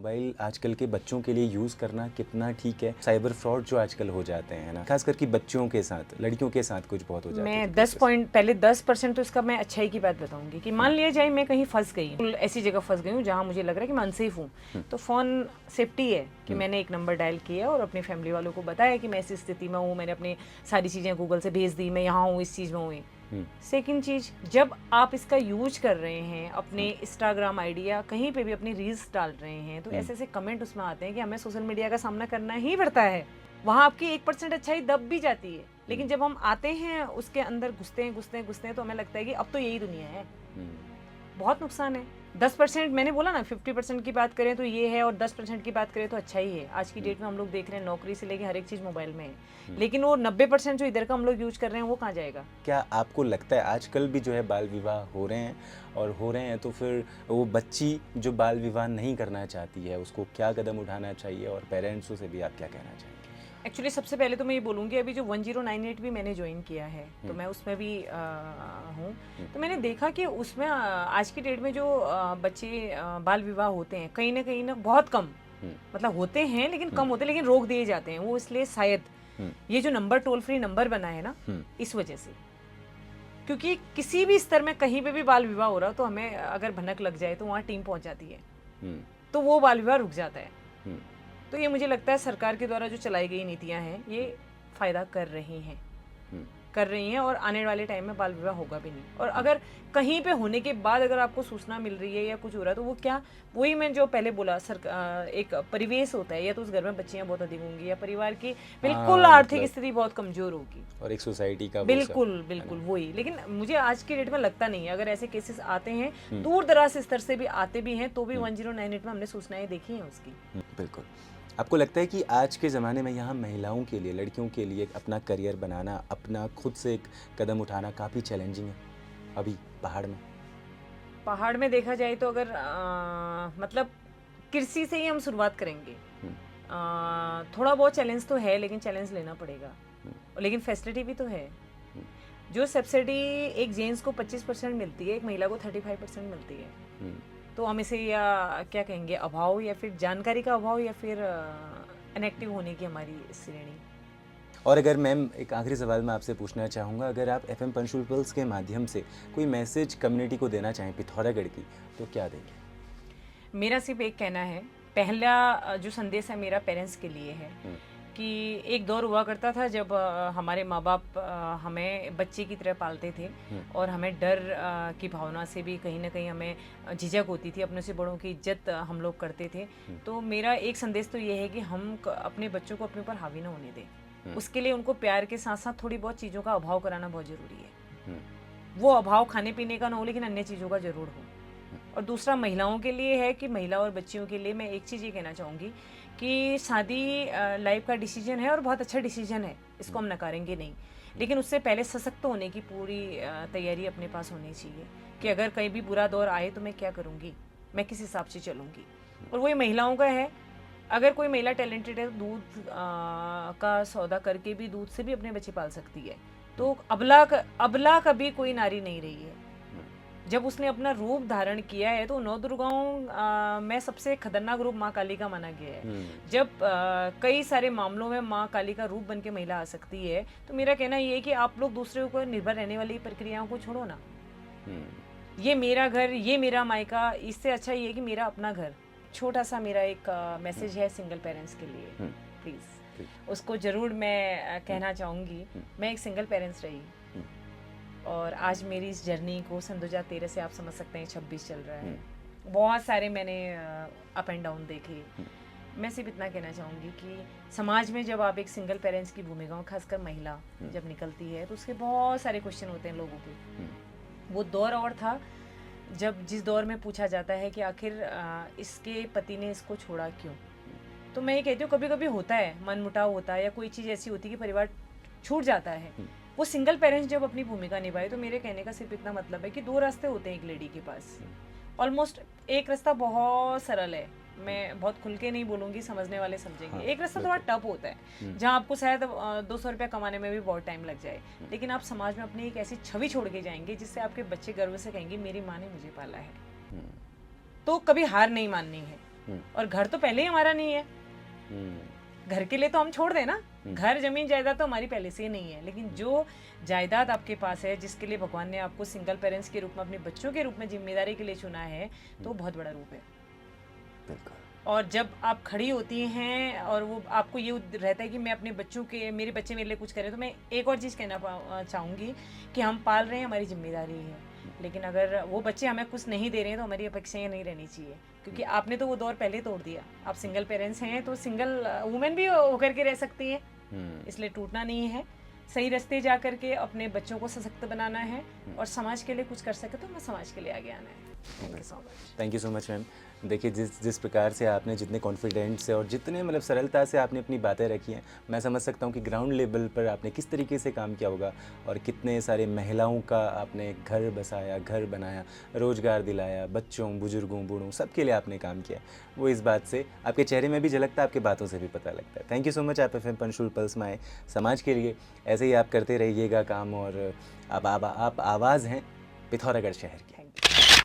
Mobile आजकल के बच्चों के लिए यूज़ करना कितना ठीक है? साइबर फ्रॉड जो आजकल हो जाते हैं ना, खास करके बच्चों के साथ, लड़कियों के साथ कुछ बहुत हो जाते हैं। मैं 10% तो इसका मैं अच्छाई की बात बताऊंगी कि मान लिया जाए मैं कहीं फंस गई हूँ, ऐसी जगह फंस गई हूँ जहाँ मुझे लग रहा है कि मैं अनसेफ हूँ, तो फ़ोन सेफ्टी है कि मैंने एक नंबर डायल किया और अपनी फैमिली वालों को बताया कि मैं ऐसी स्थिति में हूँ, मैंने अपनी सारी चीज़ें गूगल से भेज दी, मैं यहाँ हूँ, इस चीज़ में हूँ। सेकंड चीज़, जब आप इसका यूज कर रहे हैं अपने इंस्टाग्राम आईडी या कहीं पे भी अपनी रील्स डाल रहे हैं, तो ऐसे ऐसे कमेंट उसमें आते हैं कि हमें सोशल मीडिया का सामना करना ही पड़ता है। वहाँ आपकी 1% अच्छाई दब भी जाती है, लेकिन जब हम आते हैं उसके अंदर घुसते हैं तो हमें लगता है कि अब तो यही दुनिया है। बहुत नुकसान है। 10% मैंने बोला ना, 50% की बात करें तो ये है और 10% की बात करें तो अच्छा ही है। आज की डेट में हम लोग देख रहे हैं नौकरी से लेके हर एक चीज़ मोबाइल में है, लेकिन वो 90% जो इधर का हम लोग यूज कर रहे हैं वो कहाँ जाएगा? क्या आपको लगता है आजकल भी जो है बाल विवाह हो रहे हैं, और हो रहे हैं तो फिर वो बच्ची जो बाल विवाह नहीं करना चाहती है उसको क्या कदम उठाना चाहिए, और पेरेंट्सों से भी आप क्या कहना चाहेंगे? एक्चुअली सबसे पहले तो मैं ये बोलूँगी, अभी जो 1098 भी मैंने ज्वाइन किया है तो मैं उसमें भी हूँ, तो मैंने देखा कि उसमें आज की डेट में जो बच्चे बाल विवाह होते हैं कहीं ना बहुत कम, मतलब होते हैं लेकिन कम होते हैं, लेकिन रोक दिए जाते हैं। वो इसलिए शायद ये जो नंबर टोल फ्री नंबर बना है ना, इस वजह से, क्योंकि किसी भी स्तर में कहीं पे भी बाल विवाह हो रहा तो हमें अगर भनक लग जाए तो वहाँ टीम पहुँच जाती है, तो वो बाल विवाह रुक जाता है। तो ये मुझे लगता है सरकार के द्वारा जो चलाई गई नीतियां हैं ये फ़ायदा कर रही हैं और आने वाले टाइम में बाल विवाह होगा भी नहीं। और अगर कहीं पे होने के बाद अगर आपको सूचना मिल रही है या कुछ हो रहा है तो वो क्या, वही मैं जो पहले बोला, एक परिवेश होता है, या तो उस घर में बच्चियां बहुत अधिक होंगी या परिवार की बिल्कुल आर्थिक स्थिति बहुत कमज़ोर होगी, और एक सोसाइटी का बिल्कुल वही। लेकिन मुझे आज की डेट में लगता नहीं है, अगर ऐसे केसेस आते हैं दूर दराज स्तर से भी आते भी हैं तो भी 1098 में हमने सूचनाएं देखी हैं उसकी। बिल्कुल। आपको लगता है कि आज के ज़माने में यहाँ महिलाओं के लिए, लड़कियों के लिए अपना करियर बनाना, अपना खुद से एक कदम उठाना काफ़ी चैलेंजिंग है अभी पहाड़ में देखा जाए तो अगर मतलब कृषि से ही हम शुरुआत करेंगे, थोड़ा बहुत चैलेंज तो है, लेकिन चैलेंज लेना पड़ेगा, लेकिन फैसिलिटी भी तो है। जो सब्सिडी एक जेंट्स को 25% मिलती है, एक महिला को 35% मिलती है, तो हम इसे या क्या कहेंगे, अभाव, या फिर जानकारी का अभाव, या फिर इनएक्टिव होने की हमारी श्रेणी। और अगर मैम, एक आखिरी सवाल मैं आपसे पूछना चाहूँगा, अगर आप FM पंचुअल पल्स के माध्यम से कोई मैसेज कम्युनिटी को देना चाहें पिथौरागढ़ की, तो क्या देंगे? मेरा सिर्फ एक कहना है, पहला जो संदेश है मेरा पेरेंट्स के लिए है कि एक दौर हुआ करता था जब हमारे माँ बाप हमें बच्चे की तरह पालते थे और हमें डर की भावना से भी कहीं ना कहीं हमें झिझक होती थी, अपने से बड़ों की इज्जत हम लोग करते थे। तो मेरा एक संदेश तो ये है कि हम अपने बच्चों को अपने ऊपर हावी ना होने दें, उसके लिए उनको प्यार के साथ साथ थोड़ी बहुत चीज़ों का अभाव कराना बहुत ज़रूरी है। वो अभाव खाने पीने का ना हो, लेकिन अन्य चीज़ों का ज़रूर हो। और दूसरा महिलाओं के लिए है कि महिला और बच्चियों के लिए मैं एक चीज़ ये कहना चाहूँगी कि शादी लाइफ का डिसीजन है और बहुत अच्छा डिसीजन है, इसको हम नकारेंगे नहीं, लेकिन उससे पहले सशक्त होने की पूरी तैयारी अपने पास होनी चाहिए कि अगर कहीं भी बुरा दौर आए तो मैं क्या करूँगी, मैं किस हिसाब से चलूँगी। और वही महिलाओं का है, अगर कोई महिला टैलेंटेड है तो दूध का सौदा करके भी, दूध से भी अपने बच्चे पाल सकती है। तो अबला कभी कोई नारी नहीं रही है। जब उसने अपना रूप धारण किया है तो नौ दुर्गाओं में सबसे खतरनाक रूप माँ काली का माना गया है। जब कई सारे मामलों में माँ काली का रूप बन के महिला आ सकती है, तो मेरा कहना ये है कि आप लोग दूसरे ऊपर निर्भर रहने वाली प्रक्रियाओं को छोड़ो ना। ये मेरा घर, ये मेरा मायका, इससे अच्छा ये है कि मेरा अपना घर। छोटा सा मेरा एक मैसेज है सिंगल पेरेंट्स के लिए, प्लीज़ उसको ज़रूर मैं कहना चाहूँगी। मैं एक सिंगल पेरेंट्स रही और आज मेरी इस जर्नी को सन 2013 से आप समझ सकते हैं 26 चल रहा है। बहुत सारे मैंने अप एंड डाउन देखे। मैं सिर्फ इतना कहना चाहूँगी कि समाज में जब आप एक सिंगल पेरेंट्स की भूमिका में, खासकर महिला जब निकलती है, तो उसके बहुत सारे क्वेश्चन होते हैं लोगों के। वो दौर और था जिस दौर में पूछा जाता है कि आखिर इसके पति ने इसको छोड़ा क्यों। तो मैं ये कहती हूँ कभी कभी होता है, मनमुटाव होता है या कोई चीज़ ऐसी होती है कि परिवार छूट जाता है। वो सिंगल पेरेंट्स जब अपनी भूमिका निभाए, तो मेरे कहने का सिर्फ इतना मतलब है कि दो रास्ते होते हैं एक लेडी के पास। ऑलमोस्ट एक रास्ता बहुत सरल है, मैं बहुत खुल के नहीं बोलूँगी, समझने वाले समझेंगे। एक रास्ता थोड़ा टफ होता है जहाँ आपको शायद 200 रुपया कमाने में भी बहुत टाइम लग जाए, लेकिन आप समाज में अपनी एक ऐसी छवि छोड़ के जाएंगे जिससे आपके बच्चे गर्व से कहेंगे मेरी माँ ने मुझे पाला है। तो कभी हार नहीं माननी है, और घर तो पहले ही हमारा नहीं है। घर के लिए तो हम छोड़ दें ना, घर जमीन जायदाद तो हमारी पहले से ही नहीं है, लेकिन जो जायदाद आपके पास है, जिसके लिए भगवान ने आपको सिंगल पेरेंट्स के रूप में, अपने बच्चों के रूप में जिम्मेदारी के लिए चुना है, तो बहुत बड़ा रूप है। बिल्कुल। और जब आप खड़ी होती हैं और वो आपको ये रहता है कि मैं अपने बच्चों के, मेरे बच्चे मेरे लिए कुछ करें, तो मैं एक और चीज़ कहना चाहूँगी कि हम पाल रहे हैं, हमारी जिम्मेदारी है, लेकिन अगर वो बच्चे हमें कुछ नहीं दे रहे हैं तो हमारी अपेक्षाएं नहीं रहनी चाहिए, क्योंकि आपने तो वो दौर पहले तोड़ दिया। आप सिंगल पेरेंट्स हैं तो सिंगल वुमेन भी होकर के रह सकती है, इसलिए टूटना नहीं है। सही रास्ते जा करके अपने बच्चों को सशक्त बनाना है और समाज के लिए कुछ कर सके तो मैं समाज के लिए आगे आना है। Thank you so much. Thank you so much ma'am. देखिए जिस प्रकार से आपने, जितने कॉन्फिडेंट से और जितने मतलब सरलता से आपने अपनी बातें रखी हैं, मैं समझ सकता हूँ कि ग्राउंड लेवल पर आपने किस तरीके से काम किया होगा और कितने सारे महिलाओं का आपने घर बसाया, घर बनाया, रोज़गार दिलाया, बच्चों, बुजुर्गों, बूढ़ों, सबके लिए आपने काम किया। वो इस बात से आपके चेहरे में भी झलकता है, आपकी बातों से भी पता लगता है। Thank you so much. आप FM पंचकुला पल्स में आए समाज के लिए, ऐसे ही आप करते रहिएगा काम। और अब आप आवाज़ हैं पिथौरागढ़ शहर की। Thank you.